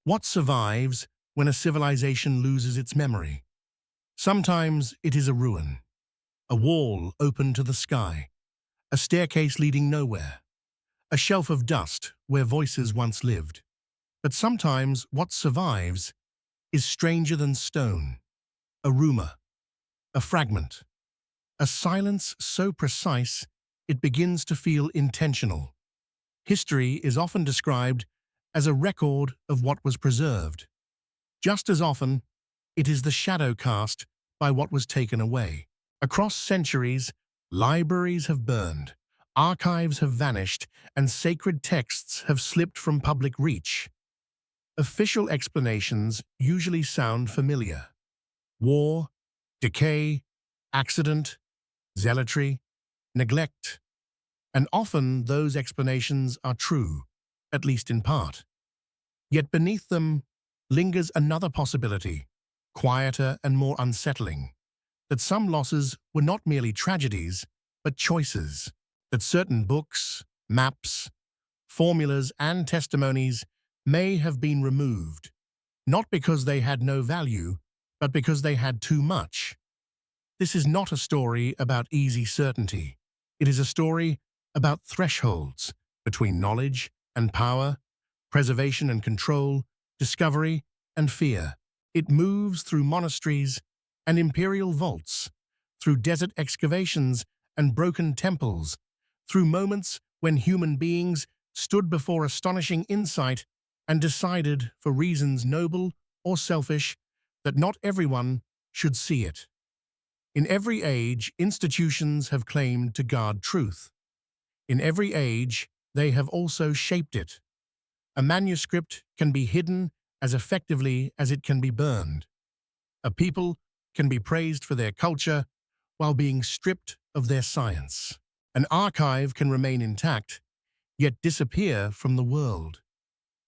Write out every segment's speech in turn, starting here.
What survives when a civilization loses its memory? Sometimes it is a ruin, a wall open to the sky, a staircase leading nowhere, a shelf of dust where voices once lived. But sometimes what survives is stranger than stone, a rumor, a fragment, a silence so precise it begins to feel intentional. History is often described as a record of what was preserved. Just as often, it is the shadow cast by what was taken away. Across centuries, libraries have burned, archives have vanished, and sacred texts have slipped from public reach. Official explanations usually sound familiar. War, decay, accident, zealotry, neglect. And often those explanations are true, at least in part. Yet beneath them lingers another possibility, quieter and more unsettling, that some losses were not merely tragedies, but choices, that certain books, maps, formulas, and testimonies may have been removed, not because they had no value, but because they had too much. This is not a story about easy certainty. It is a story about thresholds between knowledge and power, preservation and control, discovery and fear. It moves through monasteries and imperial vaults, through desert excavations and broken temples, through moments when human beings stood before astonishing insight and decided, for reasons noble or selfish, that not everyone should see it. In every age, institutions have claimed to guard truth. In every age, they have also shaped it. A manuscript can be hidden as effectively as it can be burned. A people can be praised for their culture while being stripped of their science. An archive can remain intact, yet disappear from the world.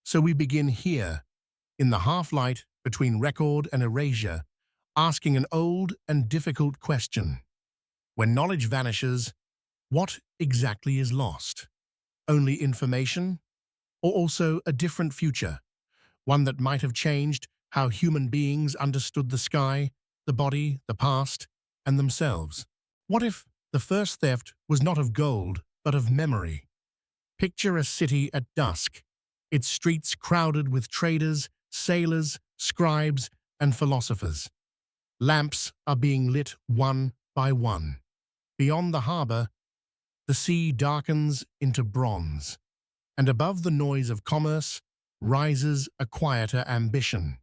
So we begin here, in the half-light between record and erasure, asking an old and difficult question. When knowledge vanishes, what exactly is lost? Only information? Or also a different future, one that might have changed how human beings understood the sky, the body, the past, and themselves? What if the first theft was not of gold, but of memory? Picture a city at dusk, its streets crowded with traders, sailors, scribes, and philosophers. Lamps are being lit one by one. Beyond the harbor, the sea darkens into bronze, and above the noise of commerce rises a quieter ambition,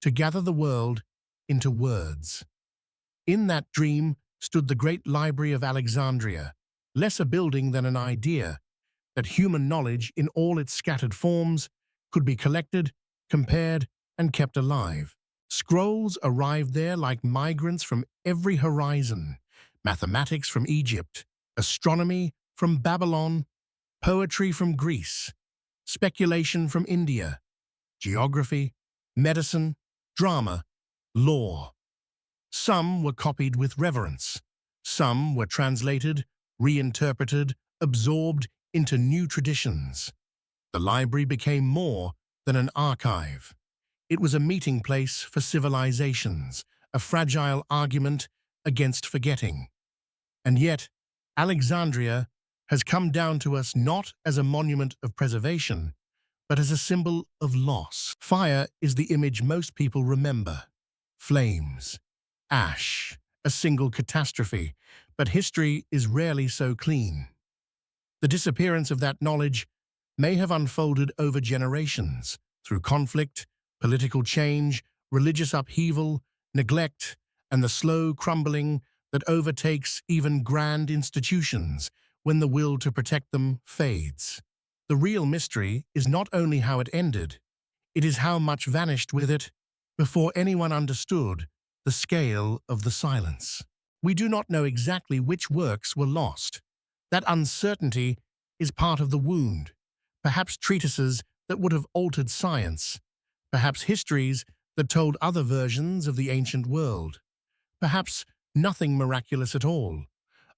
to gather the world into words. In that dream stood the great Library of Alexandria, less a building than an idea, that human knowledge in all its scattered forms could be collected, compared, and kept alive. Scrolls arrived there like migrants from every horizon, mathematics from Egypt, astronomy from Babylon, poetry from Greece, speculation from India, geography, medicine, drama, law. Some were copied with reverence. Some were translated, reinterpreted, absorbed into new traditions. The library became more than an archive. It was a meeting place for civilizations, a fragile argument against forgetting. And yet, Alexandria has come down to us not as a monument of preservation, but as a symbol of loss. Fire is the image most people remember. Flames, ash, a single catastrophe, but history is rarely so clean. The disappearance of that knowledge may have unfolded over generations, through conflict, political change, religious upheaval, neglect, and the slow crumbling that overtakes even grand institutions when the will to protect them fades. The real mystery is not only how it ended, it is how much vanished with it before anyone understood the scale of the silence. We do not know exactly which works were lost. That uncertainty is part of the wound. Perhaps treatises that would have altered science. Perhaps histories that told other versions of the ancient world. Perhaps nothing miraculous at all.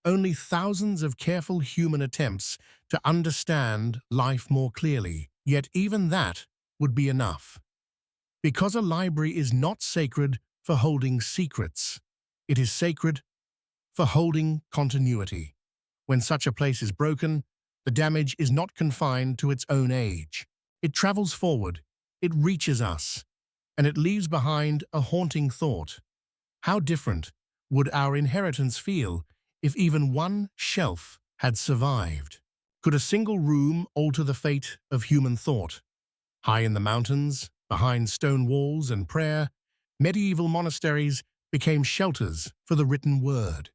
Only thousands of careful human attempts to understand life more clearly. Yet even that would be enough. Because a library is not sacred for holding secrets. It is sacred for holding continuity. When such a place is broken, the damage is not confined to its own age. It travels forward, it reaches us, and it leaves behind a haunting thought. How different would our inheritance feel if even one shelf had survived? Could a single room alter the fate of human thought? High in the mountains, behind stone walls and prayer, medieval monasteries became shelters for the written word.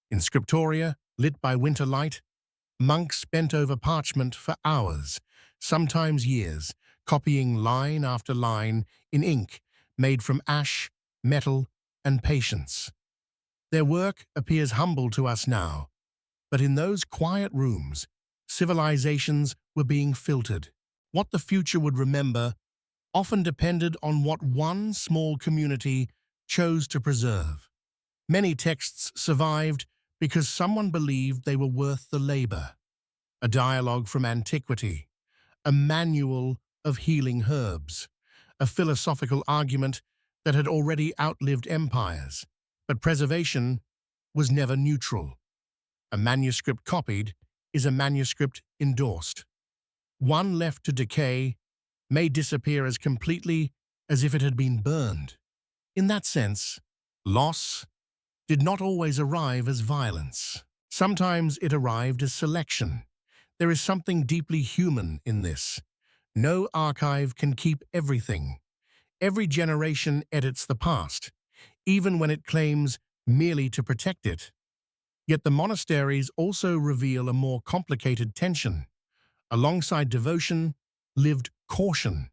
In scriptoria, lit by winter light, monks bent over parchment for hours, sometimes years, copying line after line in ink made from ash, metal, and patience. Their work appears humble to us now, but in those quiet rooms, civilizations were being filtered. What the future would remember often depended on what one small community chose to preserve. Many texts survived because someone believed they were worth the labor. A dialogue from antiquity, a manual of healing herbs, a philosophical argument that had already outlived empires. But preservation was never neutral. A manuscript copied is a manuscript endorsed. One left to decay may disappear as completely as if it had been burned. In that sense, loss did not always arrive as violence. Sometimes it arrived as selection. There is something deeply human in this. No archive can keep everything. Every generation edits the past, even when it claims merely to protect it. Yet the monasteries also reveal a more complicated tension. Alongside devotion lived caution.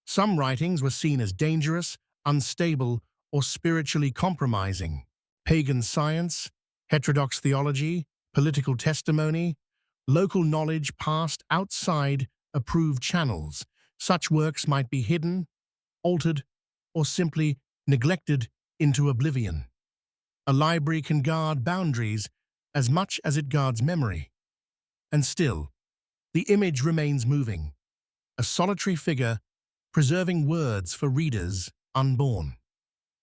Some writings were seen as dangerous, unstable, or spiritually compromising. Pagan science, heterodox theology, political testimony, local knowledge passed outside approved channels. Such works might be hidden, altered, or simply neglected into oblivion. A library can guard boundaries as much as it guards memory. And still, the image remains moving, a solitary figure preserving words for readers unborn.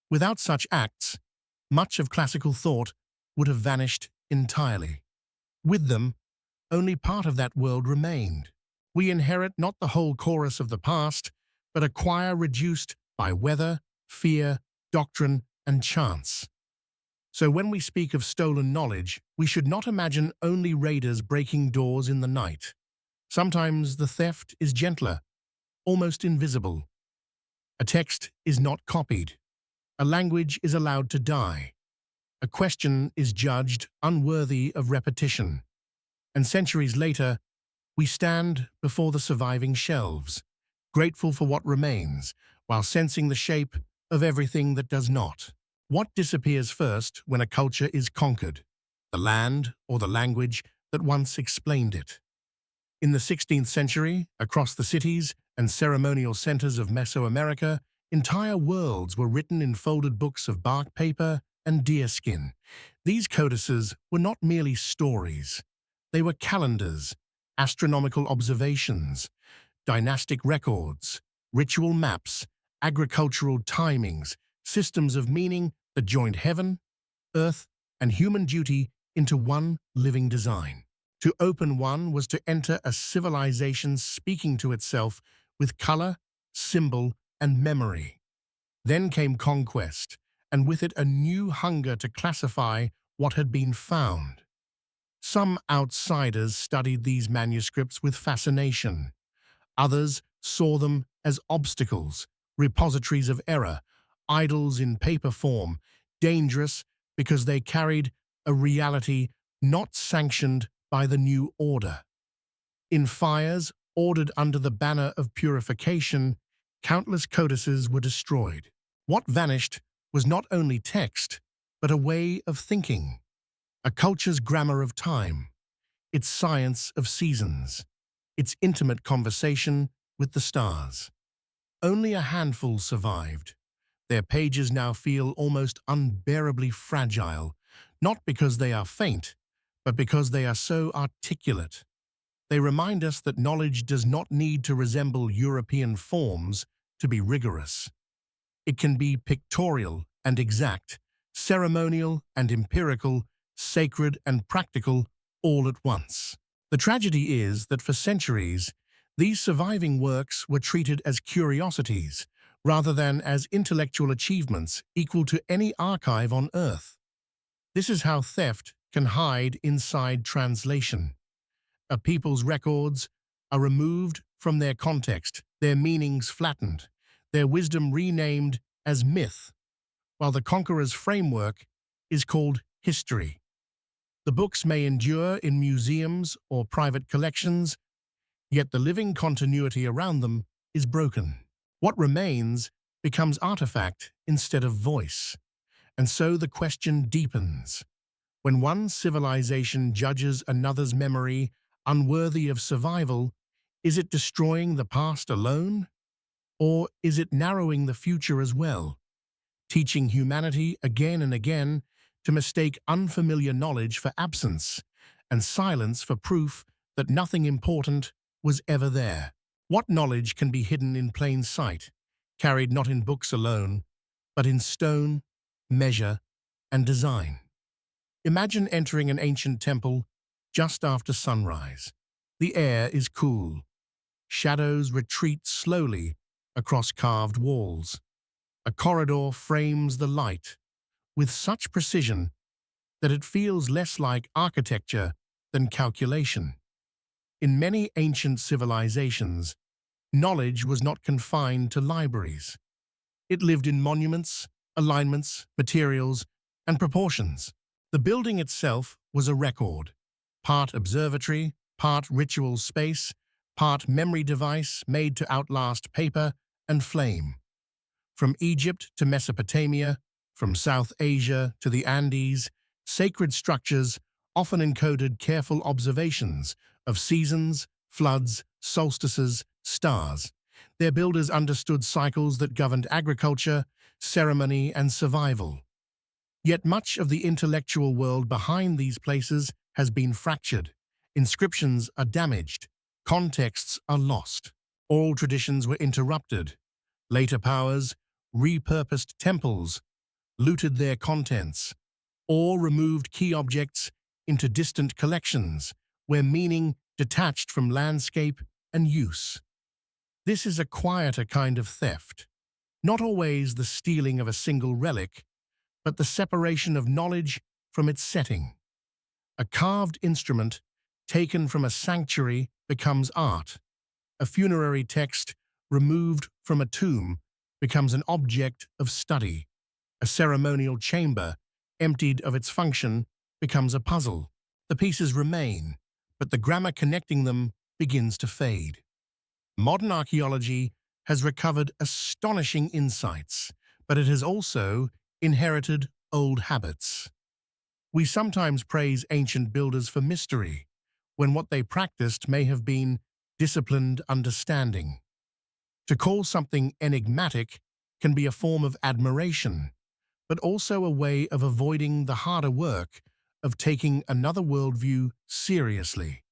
Without such acts, much of classical thought would have vanished entirely. With them, only part of that world remained. We inherit not the whole chorus of the past, but a choir reduced by weather, fear, doctrine, and chance. So when we speak of stolen knowledge, we should not imagine only raiders breaking doors in the night. Sometimes the theft is gentler, almost invisible. A text is not copied. A language is allowed to die. A question is judged unworthy of repetition. And centuries later, we stand before the surviving shelves, grateful for what remains, while sensing the shape of everything that does not. What disappears first when a culture is conquered? The land or the language that once explained it? In the 16th century, across the cities and ceremonial centers of Mesoamerica, entire worlds were written in folded books of bark paper and deerskin. These codices were not merely stories. They were calendars, astronomical observations, dynastic records, ritual maps, agricultural timings, systems of meaning that joined heaven, earth, and human duty into one living design. To open one was to enter a civilization speaking to itself with color, symbol, and memory. Then came conquest, and with it a new hunger to classify what had been found. Some outsiders studied these manuscripts with fascination. Others saw them as obstacles, repositories of error, idols in paper form, dangerous because they carried a reality not sanctioned by the new order. In fires ordered under the banner of purification, countless codices were destroyed. What vanished was not only text, but a way of thinking, a culture's grammar of time, its science of seasons, its intimate conversation with the stars. Only a handful survived. Their pages now feel almost unbearably fragile, not because they are faint, but because they are so articulate. They remind us that knowledge does not need to resemble European forms to be rigorous. It can be pictorial and exact, ceremonial and empirical, sacred and practical, all at once. The tragedy is that for centuries, these surviving works were treated as curiosities rather than as intellectual achievements equal to any archive on Earth. This is how theft can hide inside translation. A people's records are removed from their context, their meanings flattened, their wisdom renamed as myth, while the conqueror's framework is called history. The books may endure in museums or private collections, yet the living continuity around them is broken. What remains becomes artifact instead of voice, and so the question deepens. When one civilization judges another's memory unworthy of survival, is it destroying the past alone? Or is it narrowing the future as well, teaching humanity again and again to mistake unfamiliar knowledge for absence and silence for proof that nothing important was ever there? What knowledge can be hidden in plain sight, carried not in books alone, but in stone, measure, and design? Imagine entering an ancient temple just after sunrise. The air is cool. Shadows retreat slowly across carved walls. A corridor frames the light with such precision that it feels less like architecture than calculation. In many ancient civilizations, knowledge was not confined to libraries. It lived in monuments, alignments, materials, and proportions. The building itself was a record, part observatory, part ritual space, part memory device made to outlast paper and flame. From Egypt to Mesopotamia, from South Asia to the Andes, sacred structures often encoded careful observations of seasons, floods, solstices, stars. Their builders understood cycles that governed agriculture, ceremony, and survival. Yet much of the intellectual world behind these places has been fractured. Inscriptions are damaged. Contexts are lost. Oral traditions were interrupted. Later powers repurposed temples, looted their contents, or removed key objects into distant collections, where meaning detached from landscape and use. This is a quieter kind of theft, not always the stealing of a single relic, but the separation of knowledge from its setting. A carved instrument taken from a sanctuary becomes art. A funerary text removed from a tomb becomes an object of study. A ceremonial chamber, emptied of its function, becomes a puzzle. The pieces remain, but the grammar connecting them begins to fade. Modern archaeology has recovered astonishing insights, but it has also inherited old habits. We sometimes praise ancient builders for mystery, when what they practiced may have been disciplined understanding. To call something enigmatic can be a form of admiration, but also a way of avoiding the harder work of taking another worldview seriously.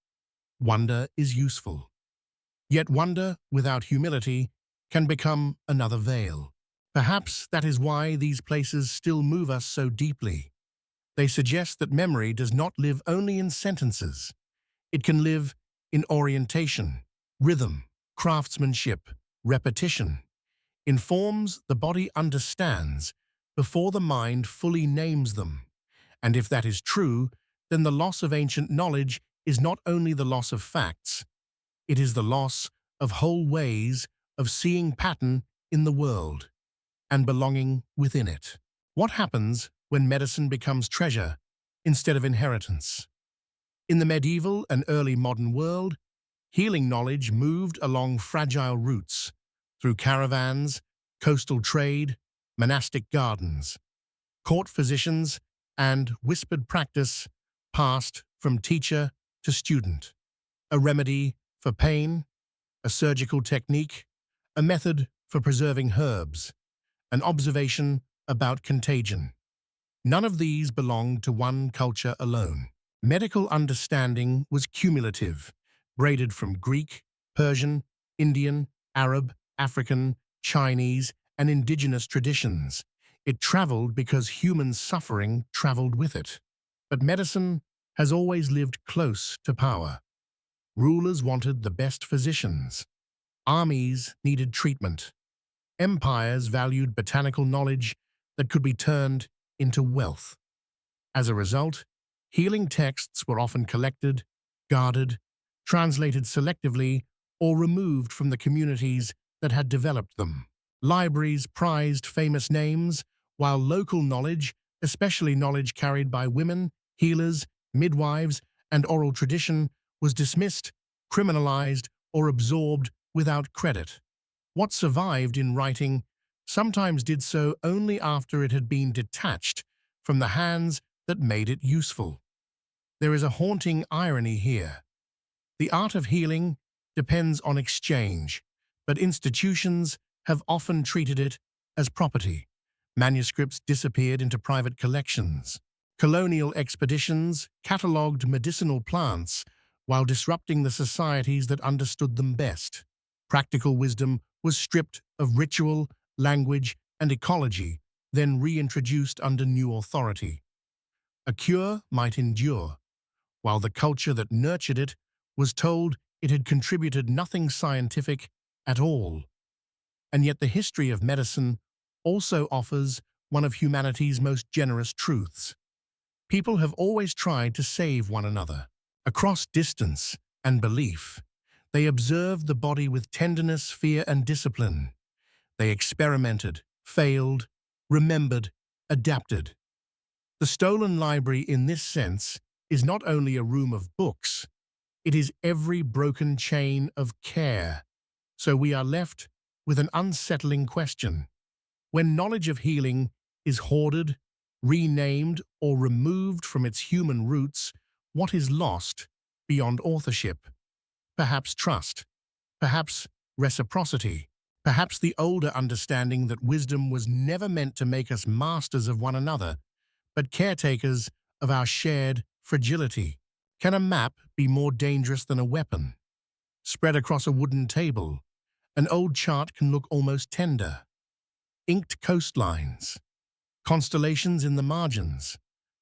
Wonder is useful. Yet wonder without humility can become another veil. Perhaps that is why these places still move us so deeply. They suggest that memory does not live only in sentences. It can live in orientation, rhythm, craftsmanship, repetition, in forms the body understands before the mind fully names them. And if that is true, then the loss of ancient knowledge is not only the loss of facts, it is the loss of whole ways of seeing pattern in the world and belonging within it. What happens when medicine becomes treasure instead of inheritance? In the medieval and early modern world, healing knowledge moved along fragile routes through caravans, coastal trade, monastic gardens. Court physicians and whispered practice passed from teacher to student. A remedy for pain, a surgical technique, a method for preserving herbs, an observation about contagion. None of these belonged to one culture alone. Medical understanding was cumulative, braided from Greek, Persian, Indian, Arab, African, Chinese, and indigenous traditions. It traveled because human suffering traveled with it. But medicine has always lived close to power. Rulers wanted the best physicians. Armies needed treatment. Empires valued botanical knowledge that could be turned into wealth. As a result, healing texts were often collected, guarded, translated selectively, or removed from the communities that had developed them. Libraries prized famous names, while local knowledge, especially knowledge carried by women, healers, midwives, and oral tradition, was dismissed, criminalized, or absorbed without credit. What survived in writing sometimes did so only after it had been detached from the hands that made it useful. There is a haunting irony here. The art of healing depends on exchange, but institutions have often treated it as property. Manuscripts disappeared into private collections. Colonial expeditions catalogued medicinal plants while disrupting the societies that understood them best. Practical wisdom was stripped of ritual, language, and ecology, then reintroduced under new authority. A cure might endure, while the culture that nurtured it was told it had contributed nothing scientific at all. And yet the history of medicine also offers one of humanity's most generous truths. People have always tried to save one another. Across distance and belief, they observed the body with tenderness, fear, and discipline. They experimented, failed, remembered, adapted. The stolen library in this sense is not only a room of books, it is every broken chain of care. So we are left with an unsettling question. When knowledge of healing is hoarded, renamed, or removed from its human roots, what is lost beyond authorship? Perhaps trust, perhaps reciprocity, perhaps the older understanding that wisdom was never meant to make us masters of one another, but caretakers of our shared fragility. Can a map be more dangerous than a weapon? Spread across a wooden table, an old chart can look almost tender. Inked coastlines, constellations in the margins,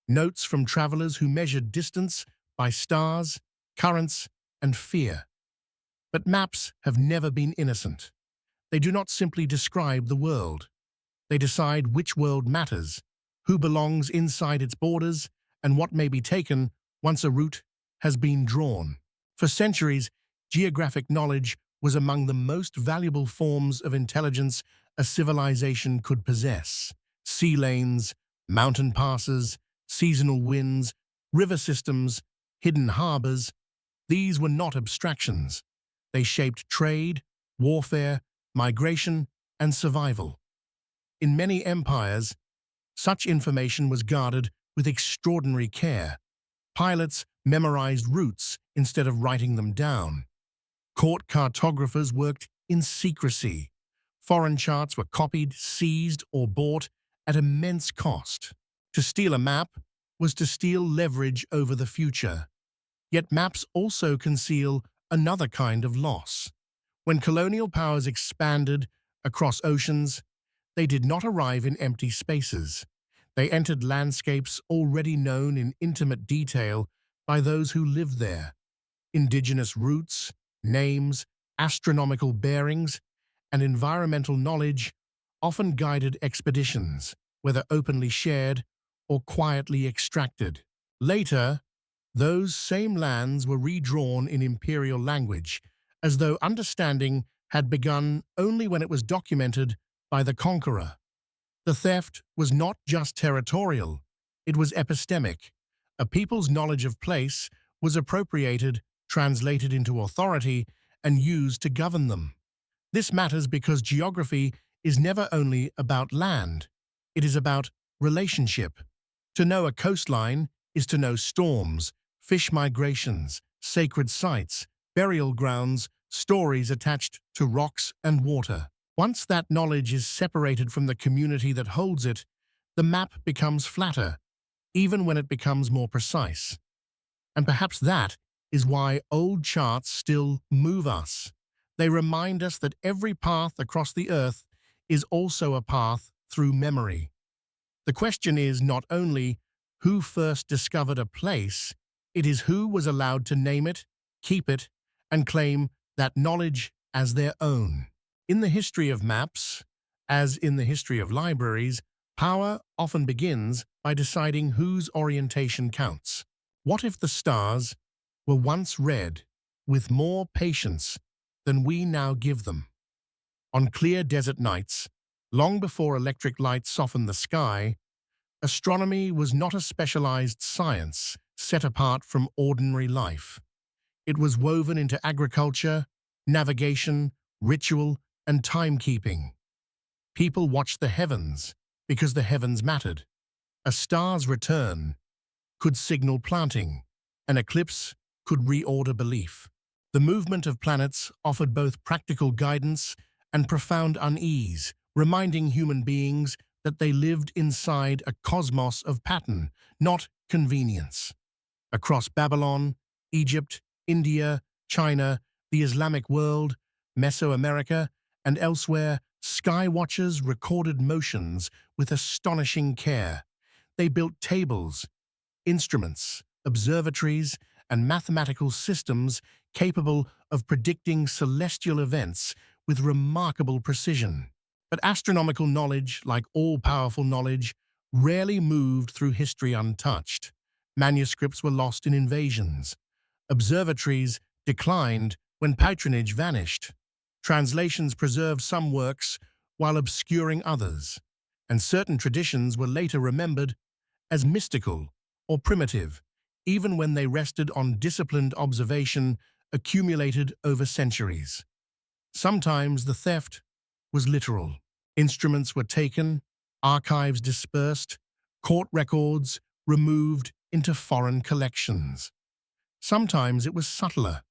notes from travelers who measured distance by stars, currents, and fear. But maps have never been innocent. They do not simply describe the world. They decide which world matters, who belongs inside its borders, and what may be taken once a route has been drawn. For centuries, geographic knowledge was among the most valuable forms of intelligence a civilization could possess. Sea lanes, mountain passes, seasonal winds, river systems, hidden harbors, these were not abstractions. They shaped trade, warfare, migration, and survival. In many empires, such information was guarded with extraordinary care. Pilots memorized routes instead of writing them down. Court cartographers worked in secrecy. Foreign charts were copied, seized, or bought at immense cost. To steal a map was to steal leverage over the future. Yet maps also conceal another kind of loss. When colonial powers expanded across oceans, they did not arrive in empty spaces. They entered landscapes already known in intimate detail by those who lived there. Indigenous roots, names, astronomical bearings, and environmental knowledge often guided expeditions, whether openly shared or quietly extracted. Later, those same lands were redrawn in imperial language, as though understanding had begun only when it was documented by the conqueror. The theft was not just territorial, it was epistemic. A people's knowledge of place was appropriated, translated into authority, and used to govern them. This matters because geography is never only about land, it is about relationship. To know a coastline is to know storms, fish migrations, sacred sites, burial grounds, stories attached to rocks and water. Once that knowledge is separated from the community that holds it, the map becomes flatter, even when it becomes more precise. And perhaps that is why old charts still move us. They remind us that every path across the earth is also a path through memory. The question is not only who first discovered a place, it is who was allowed to name it, keep it, and claim that knowledge as their own. In the history of maps, as in the history of libraries, power often begins by deciding whose orientation counts. What if the stars were once read with more patience than we now give them? On clear desert nights, long before electric light softened the sky, astronomy was not a specialized science set apart from ordinary life. It was woven into agriculture, navigation, ritual, and timekeeping. People watched the heavens because the heavens mattered. A star's return could signal planting. An eclipse could reorder belief. The movement of planets offered both practical guidance and profound unease, reminding human beings that they lived inside a cosmos of pattern, not convenience. Across Babylon, Egypt, India, China, the Islamic world, Mesoamerica, and elsewhere, sky watchers recorded motions with astonishing care. They built tables, instruments, observatories, and mathematical systems capable of predicting celestial events with remarkable precision. But astronomical knowledge, like all-powerful knowledge, rarely moved through history untouched. Manuscripts were lost in invasions. Observatories declined when patronage vanished. Translations preserved some works while obscuring others, and certain traditions were later remembered as mystical or primitive, even when they rested on disciplined observation accumulated over centuries. Sometimes the theft was literal. Instruments were taken, archives dispersed, court records removed into foreign collections. Sometimes it was subtler.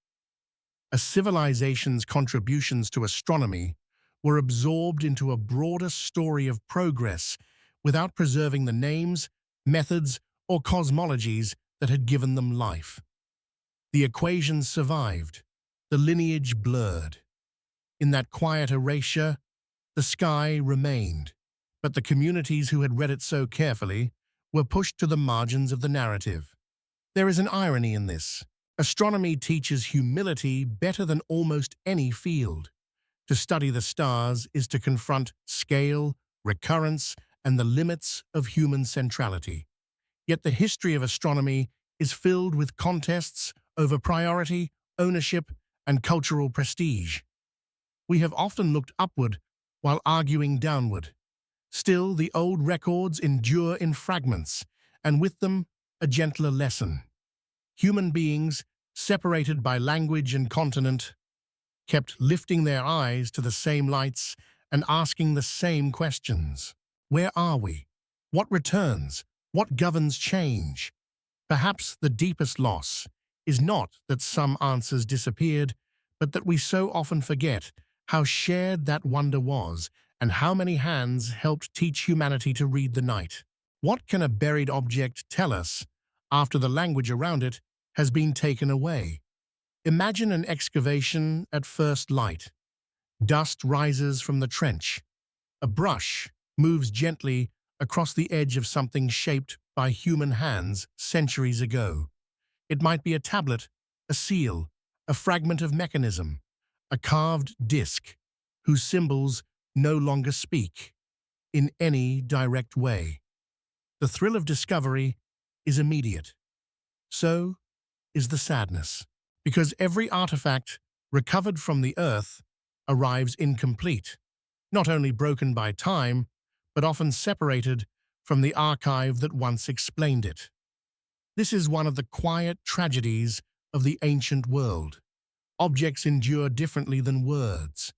A civilization's contributions to astronomy were absorbed into a broader story of progress without preserving the names, methods, or cosmologies that had given them life. The equations survived, the lineage blurred. In that quiet erasure, the sky remained, but the communities who had read it so carefully were pushed to the margins of the narrative. There is an irony in this. Astronomy teaches humility better than almost any field. To study the stars is to confront scale, recurrence, and the limits of human centrality. Yet the history of astronomy is filled with contests over priority, ownership, and cultural prestige. We have often looked upward while arguing downward. Still, the old records endure in fragments, and with them, a gentler lesson. Human beings, separated by language and continent, kept lifting their eyes to the same lights and asking the same questions. Where are we? What returns? What governs change? Perhaps the deepest loss is not that some answers disappeared, but that we so often forget how shared that wonder was and how many hands helped teach humanity to read the night. What can a buried object tell us after the language around it has been taken away? Imagine an excavation at first light. Dust rises from the trench. A brush moves gently across the edge of something shaped by human hands centuries ago. It might be a tablet, a seal, a fragment of mechanism, a carved disc whose symbols no longer speak in any direct way. The thrill of discovery is immediate. So is the sadness, because every artifact recovered from the earth arrives incomplete, not only broken by time, but often separated from the archive that once explained it. This is one of the quiet tragedies of the ancient world. Objects endure differently than words.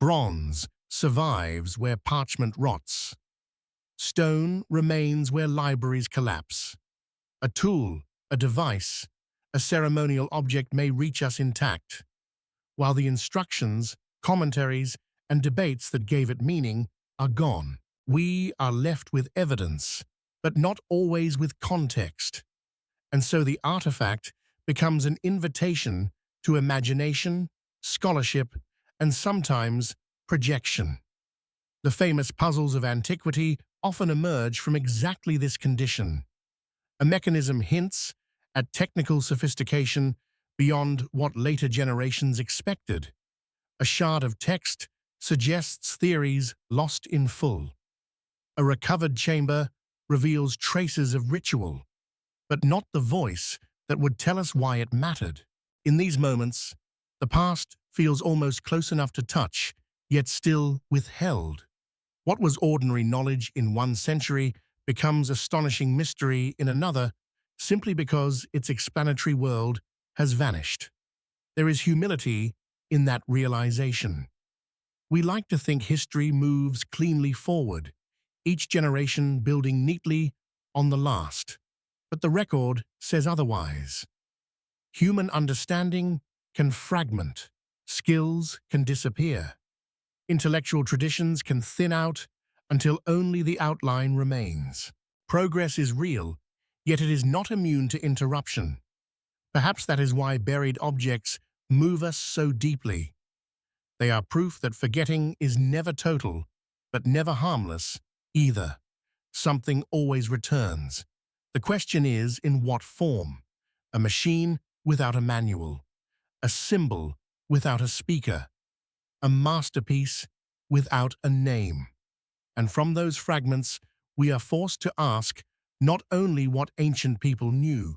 Bronze survives where parchment rots. Stone remains where libraries collapse. A tool, a device, a ceremonial object may reach us intact, while the instructions, commentaries, and debates that gave it meaning are gone. We are left with evidence, but not always with context. And so the artifact becomes an invitation to imagination, scholarship, and sometimes projection. The famous puzzles of antiquity often emerge from exactly this condition. A mechanism hints at technical sophistication beyond what later generations expected. A shard of text suggests theories lost in full. A recovered chamber reveals traces of ritual, but not the voice that would tell us why it mattered. In these moments, the past feels almost close enough to touch, yet still withheld. What was ordinary knowledge in one century becomes astonishing mystery in another simply because its explanatory world has vanished. There is humility in that realization. We like to think history moves cleanly forward, each generation building neatly on the last. But the record says otherwise. Human understanding can fragment, skills can disappear, intellectual traditions can thin out until only the outline remains. Progress is real, yet it is not immune to interruption. Perhaps that is why buried objects move us so deeply. They are proof that forgetting is never total, but never harmless either. Something always returns. The question is, in what form? A machine without a manual, a symbol without a speaker, a masterpiece without a name. And from those fragments, we are forced to ask not only what ancient people knew,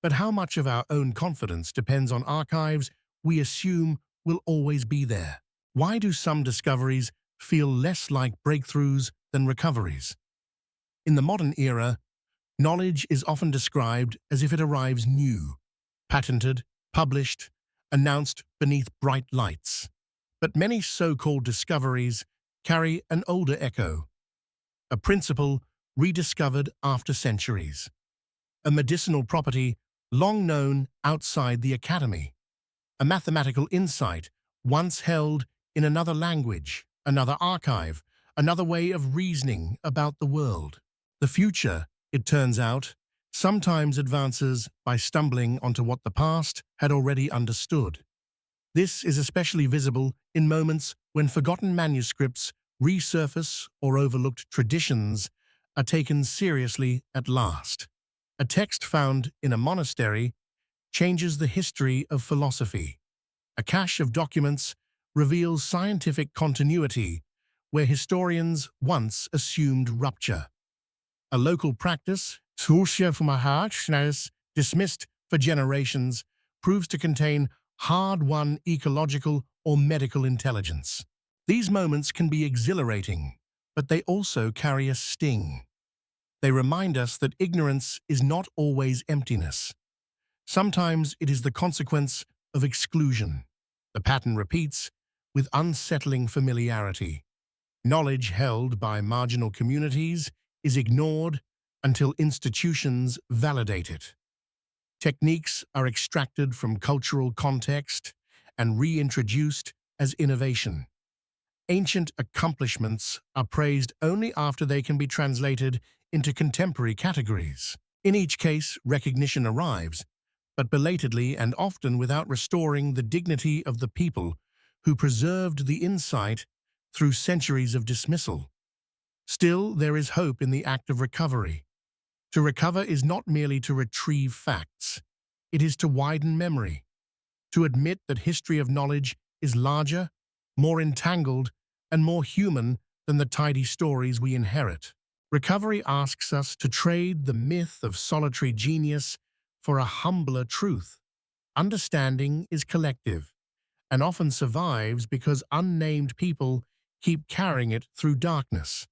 but how much of our own confidence depends on archives we assume will always be there. Why do some discoveries feel less like breakthroughs than recoveries? In the modern era, knowledge is often described as if it arrives new, patented, published, announced beneath bright lights. But many so-called discoveries carry an older echo, a principle rediscovered after centuries, a medicinal property long known outside the academy, a mathematical insight once held in another language, another archive, another way of reasoning about the world. The future, it turns out, sometimes advances by stumbling onto what the past had already understood. This is especially visible in moments when forgotten manuscripts resurface or overlooked traditions are taken seriously at last. A text found in a monastery changes the history of philosophy. A cache of documents reveals scientific continuity where historians once assumed rupture. A local practice, dismissed for generations, proves to contain hard-won ecological or medical intelligence. These moments can be exhilarating, but they also carry a sting. They remind us that ignorance is not always emptiness. Sometimes it is the consequence of exclusion. The pattern repeats with unsettling familiarity. Knowledge held by marginal communities is ignored until institutions validate it. Techniques are extracted from cultural context and reintroduced as innovation. Ancient accomplishments are praised only after they can be translated into contemporary categories. In each case, recognition arrives, but belatedly and often without restoring the dignity of the people who preserved the insight through centuries of dismissal. Still, there is hope in the act of recovery. To recover is not merely to retrieve facts. It is to widen memory, to admit that history of knowledge is larger, more entangled, and more human than the tidy stories we inherit. Recovery asks us to trade the myth of solitary genius for a humbler truth. Understanding is collective, and often survives because unnamed people keep carrying it through darkness.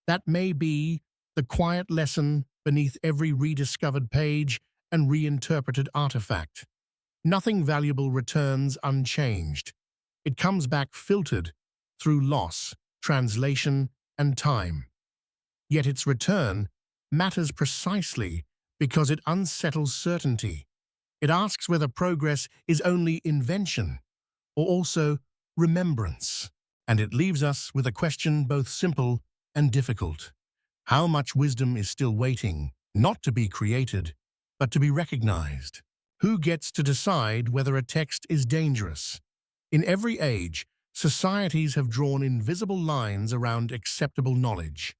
That may be the quiet lesson beneath every rediscovered page and reinterpreted artifact. Nothing valuable returns unchanged. It comes back filtered through loss, translation, and time. Yet its return matters precisely because it unsettles certainty. It asks whether progress is only invention or also remembrance. And it leaves us with a question both simple and difficult. How much wisdom is still waiting, not to be created, but to be recognized? Who gets to decide whether a text is dangerous? In every age, Societies have drawn invisible lines around acceptable knowledge.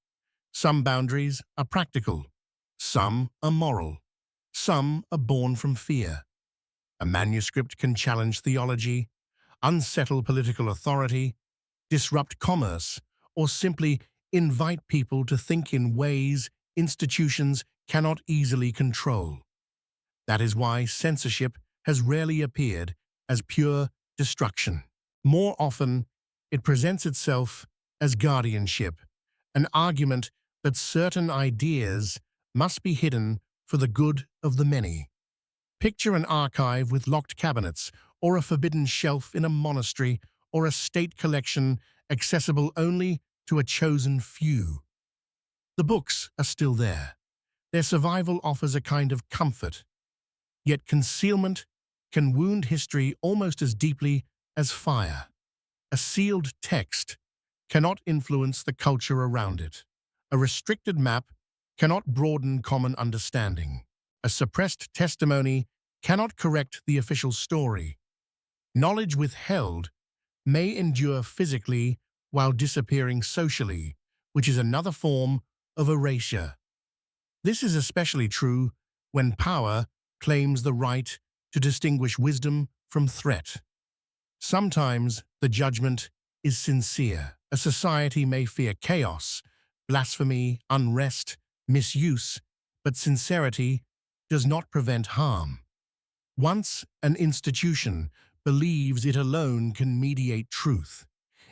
Some boundaries are practical, some are moral, some are born from fear. A manuscript can challenge theology, unsettle political authority, disrupt commerce, or simply invite people to think in ways institutions cannot easily control. That is why censorship has rarely appeared as pure destruction. More often, it presents itself as guardianship, an argument that certain ideas must be hidden for the good of the many. Picture an archive with locked cabinets, or a forbidden shelf in a monastery, or a state collection accessible only to a chosen few. The books are still there. Their survival offers a kind of comfort. Yet concealment can wound history almost as deeply as fire. A sealed text cannot influence the culture around it. A restricted map cannot broaden common understanding. A suppressed testimony cannot correct the official story. Knowledge withheld may endure physically while disappearing socially, which is another form of erasure. This is especially true when power claims the right to distinguish wisdom from threat. Sometimes the judgment is sincere. A society may fear chaos, blasphemy, unrest, misuse, but sincerity does not prevent harm. Once an institution believes it alone can mediate truth,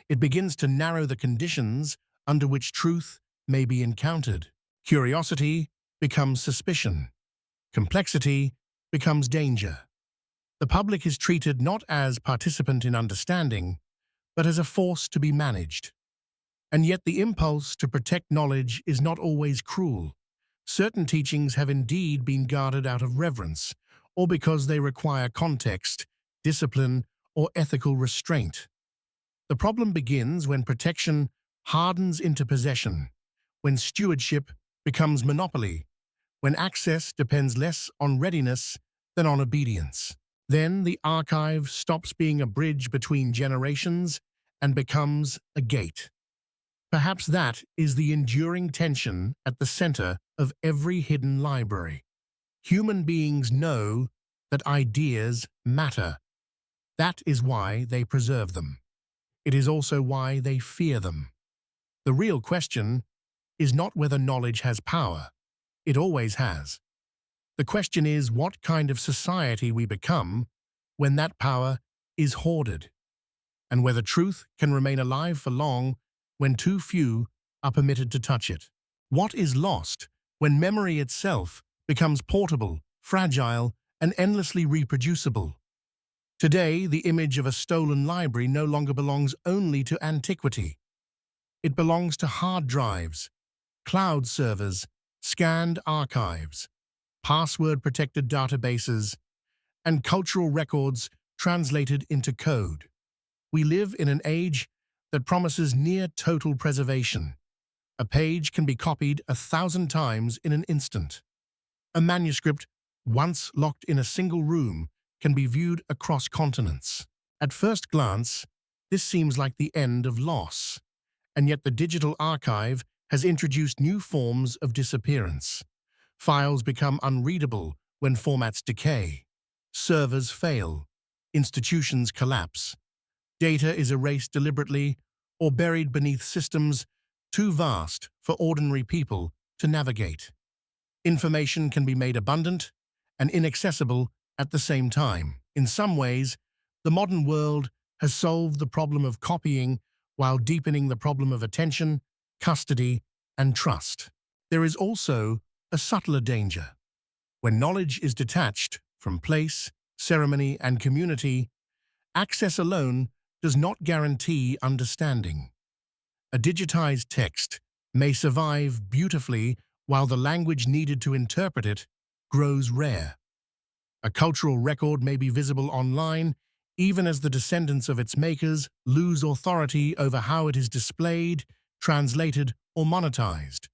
it begins to narrow the conditions under which truth may be encountered. Curiosity becomes suspicion. Complexity becomes danger. The public is treated not as participant in understanding, but as a force to be managed. And yet the impulse to protect knowledge is not always cruel. Certain teachings have indeed been guarded out of reverence, or because they require context, discipline, or ethical restraint. The problem begins when protection hardens into possession, when stewardship becomes monopoly, when access depends less on readiness than on obedience. Then the archive stops being a bridge between generations and becomes a gate. Perhaps that is the enduring tension at the center of every hidden library. Human beings know that ideas matter. That is why they preserve them. It is also why they fear them. The real question is not whether knowledge has power. It always has. The question is what kind of society we become when that power is hoarded, and whether truth can remain alive for long when too few are permitted to touch it. What is lost when memory itself becomes portable, fragile, and endlessly reproducible? Today, the image of a stolen library no longer belongs only to antiquity. It belongs to hard drives, cloud servers, scanned archives, password-protected databases, and cultural records translated into code. We live in an age that promises near total preservation. A page can be copied 1,000 times in an instant. A manuscript, once locked in a single room, can be viewed across continents. At first glance, this seems like the end of loss, and yet the digital archive has introduced new forms of disappearance. Files become unreadable when formats decay. Servers fail. Institutions collapse. Data is erased deliberately or buried beneath systems too vast for ordinary people to navigate. Information can be made abundant and inaccessible at the same time. In some ways, the modern world has solved the problem of copying while deepening the problem of attention, custody, and trust. There is also a subtler danger. When knowledge is detached from place, ceremony, and community, access alone does not guarantee understanding. A digitized text may survive beautifully while the language needed to interpret it grows rare. A cultural record may be visible online, even as the descendants of its makers lose authority over how it is displayed, translated, or monetized.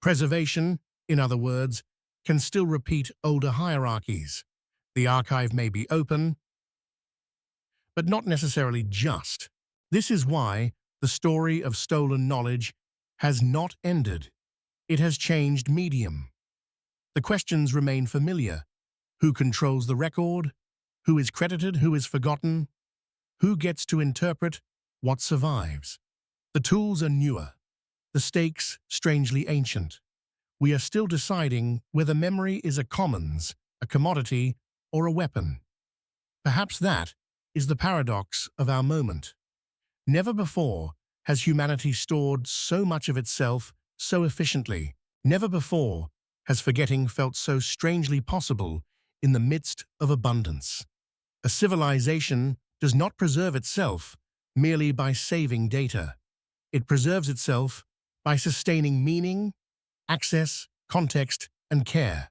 Preservation, in other words, can still repeat older hierarchies. The archive may be open, but not necessarily just. This is why the story of stolen knowledge has not ended. It has changed medium. The questions remain familiar. Who controls the record? Who is credited? Who is forgotten? Who gets to interpret what survives? The tools are newer, the stakes strangely ancient. We are still deciding whether memory is a commons, a commodity, or a weapon. Perhaps that is the paradox of our moment. Never before has humanity stored so much of itself so efficiently. Never before has forgetting felt so strangely possible in the midst of abundance. A civilization does not preserve itself merely by saving data. It preserves itself by sustaining meaning, access, context, and care.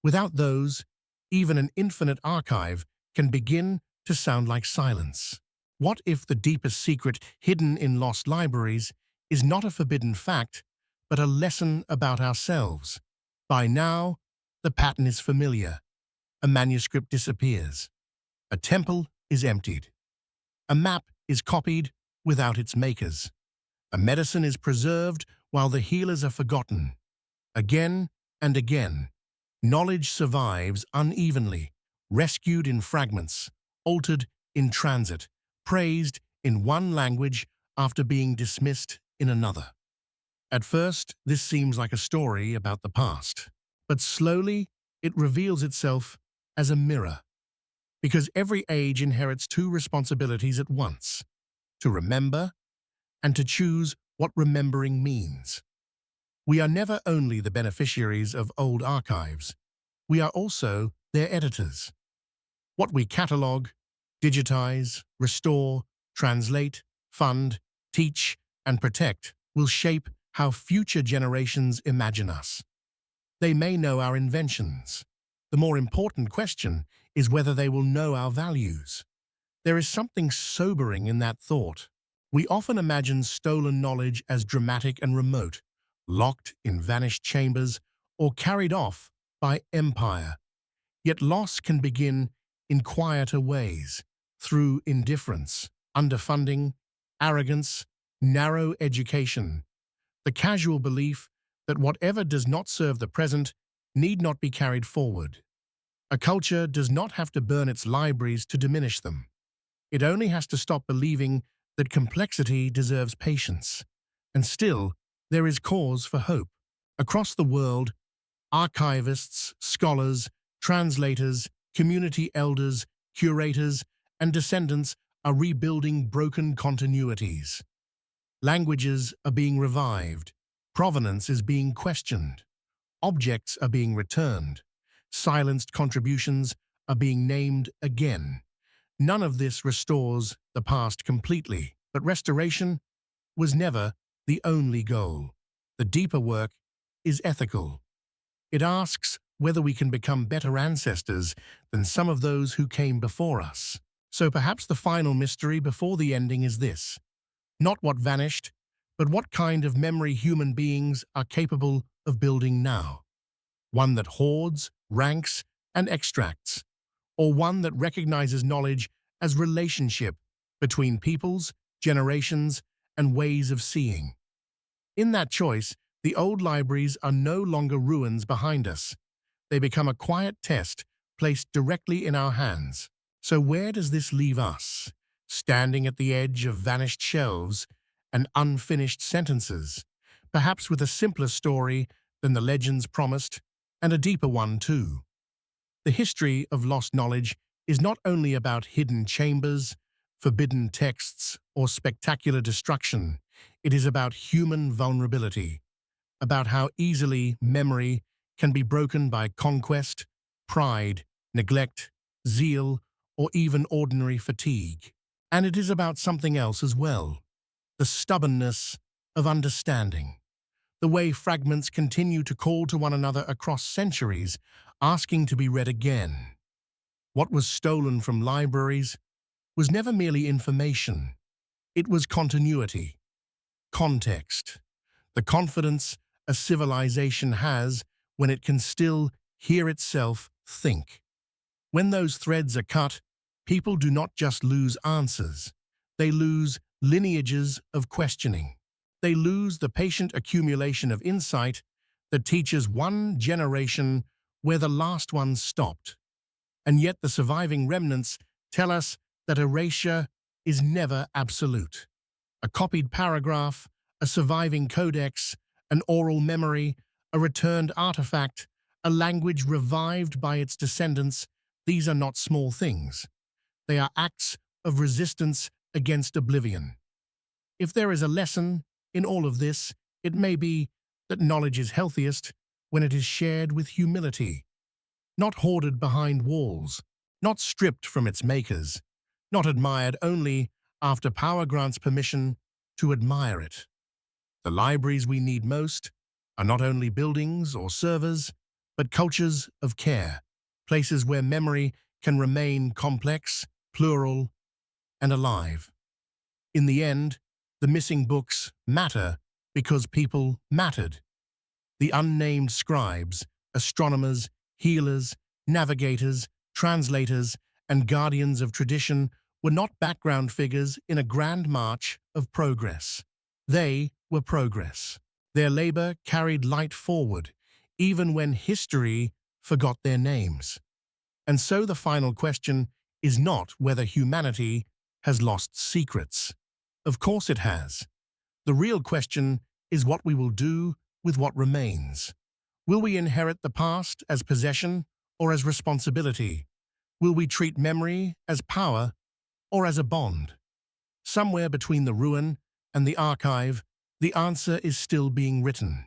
Without those, even an infinite archive can begin to sound like silence. What if the deepest secret hidden in lost libraries is not a forbidden fact, but a lesson about ourselves? By now, the pattern is familiar. A manuscript disappears. A temple is emptied. A map is copied without its makers. A medicine is preserved while the healers are forgotten. Again and again, knowledge survives unevenly, rescued in fragments, altered in transit, praised in one language after being dismissed in another. At first, this seems like a story about the past, but slowly it reveals itself as a mirror, because every age inherits two responsibilities at once: to remember and to choose what remembering means. We are never only the beneficiaries of old archives, we are also their editors. What we catalogue, digitize, restore, translate, fund, teach, and protect will shape how future generations imagine us. They may know our inventions. The more important question is whether they will know our values. There is something sobering in that thought. We often imagine stolen knowledge as dramatic and remote, locked in vanished chambers or carried off by empire. Yet loss can begin in quieter ways, through indifference, underfunding, arrogance, narrow education, the casual belief that whatever does not serve the present need not be carried forward. A culture does not have to burn its libraries to diminish them. It only has to stop believing that complexity deserves patience. And still, there is cause for hope. Across the world, archivists, scholars, translators, community elders, curators, and descendants are rebuilding broken continuities. Languages are being revived. Provenance is being questioned. Objects are being returned. Silenced contributions are being named again. None of this restores the past completely, but restoration was never the only goal. The deeper work is ethical. It asks whether we can become better ancestors than some of those who came before us. So perhaps the final mystery before the ending is this: not what vanished, but what kind of memory human beings are capable of building now. One that hoards, ranks, and extracts, or one that recognizes knowledge as relationship between peoples, generations, and ways of seeing. In that choice, the old libraries are no longer ruins behind us. They become a quiet test placed directly in our hands. So where does this leave us? Standing at the edge of vanished shelves and unfinished sentences, perhaps with a simpler story than the legends promised, and a deeper one too. The history of lost knowledge is not only about hidden chambers, forbidden texts, or spectacular destruction. It is about human vulnerability, about how easily memory can be broken by conquest, pride, neglect, zeal, or even ordinary fatigue. And it is about something else as well: the stubbornness of understanding. The way fragments continue to call to one another across centuries, asking to be read again. What was stolen from libraries was never merely information. It was continuity, context, the confidence a civilization has when it can still hear itself think. When those threads are cut, people do not just lose answers, They lose lineages of questioning. They lose the patient accumulation of insight that teaches one generation where the last one stopped. And yet the surviving remnants tell us that erasure is never absolute. A copied paragraph, a surviving codex, an oral memory, a returned artifact, a language revived by its descendants, these are not small things. They are acts of resistance against oblivion. If there is a lesson in all of this, it may be that knowledge is healthiest when it is shared with humility, not hoarded behind walls, not stripped from its makers, not admired only after power grants permission to admire it. The libraries we need most are not only buildings or servers, but cultures of care, places where memory can remain complex, plural, and alive. In the end, the missing books matter because people mattered. The unnamed scribes, astronomers, healers, navigators, translators, and guardians of tradition were not background figures in a grand march of progress. They were progress. Their labor carried light forward, even when history forgot their names. And so the final question is not whether humanity has lost secrets. Of course it has. The real question is what we will do with what remains. Will we inherit the past as possession or as responsibility? Will we treat memory as power or as a bond? Somewhere between the ruin and the archive, the answer is still being written.